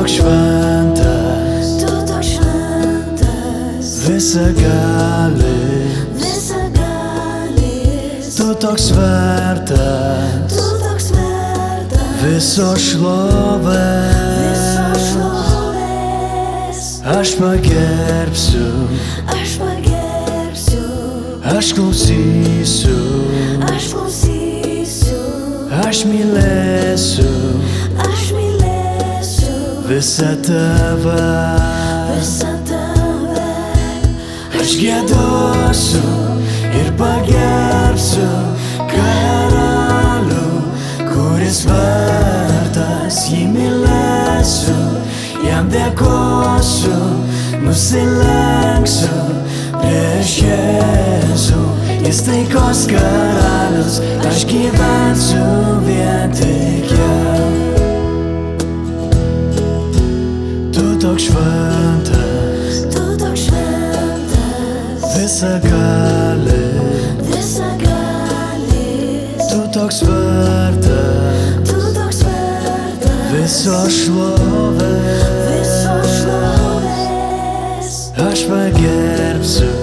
toks šventas, visagalis, tu toks vertas visos šlovės. Aš pagerbsiu, aš klausysiu, aš mylėsiu visą tave. Aš giedosiu ir pagerbsiu karalių, kuris vertas, jį mylėsiu, jam dėkosiu, nusilenksiu prieš Jėzų. Jis taikos karalius, aš gyvensiu vien tik jam. Tu toks šventas, visagalis, tu toks vertas visos šlovės. Aš pagerbsiu,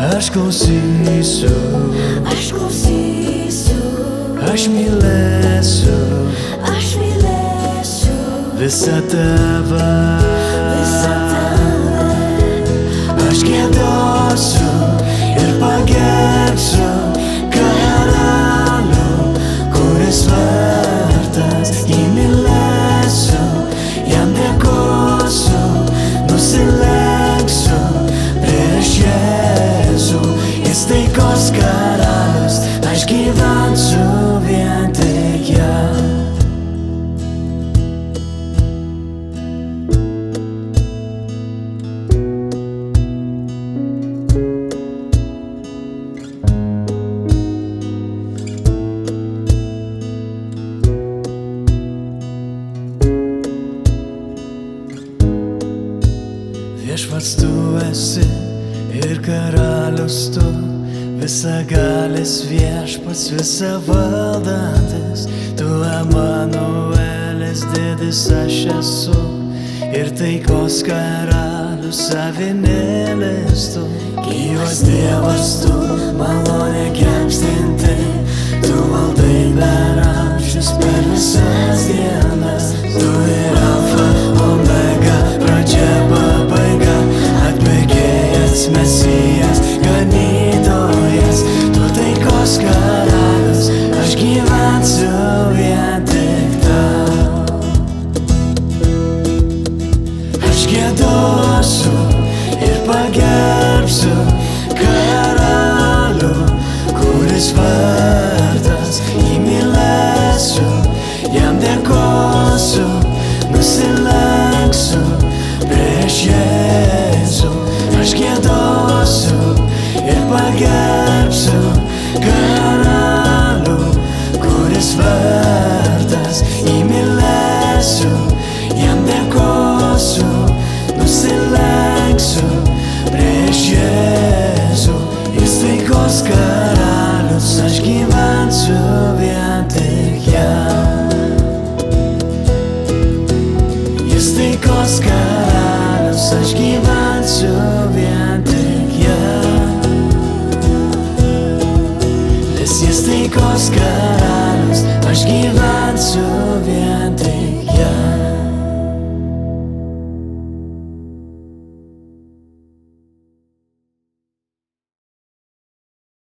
aš klausysiu, aš mylėsiu visą tave. Aš giedosiu ir pagerbsiu karalių, kuris vertas, jį mylėsiu, jam dėkosiu, nusilenksiu prieš Jėzų. Jis taikos karalius, aš gyvensiu vien tik jam. Viešpats tu esi ir karalius tu, visagalis viešpats visa valdantis. Tu Emanuelis didis aš esu ir taikos karalius avinėlis tu. Gyvas Dievas tu, malonė gelbstinti, tu valdai per amžius, per visas dienas. Tu ir Alfa, Omega, pradžia, pabaiga, atpirkėjas, Mesijas, ganytojas. Tu taikos karalius, aš gyvensiu vien tik tau. Aš giedosiu ir pagerbsiu karalių, kuris vertas, jį mylėsiu, jam dėkosiu, nusilenksiu prieš Jėzų. Aš giedosiu ir pagerbsiu karalių, kuris vertas, jį mylėsiu, jam dėkosiu, nusilenksiu prieš Jėzų. Jis taikos karalius, aš gyvensiu vien tik jam. Jis taikos karalius, aš gyvensiu vien tik jam. Nes jis taikos karalius, aš gyvensiu vien tik jam.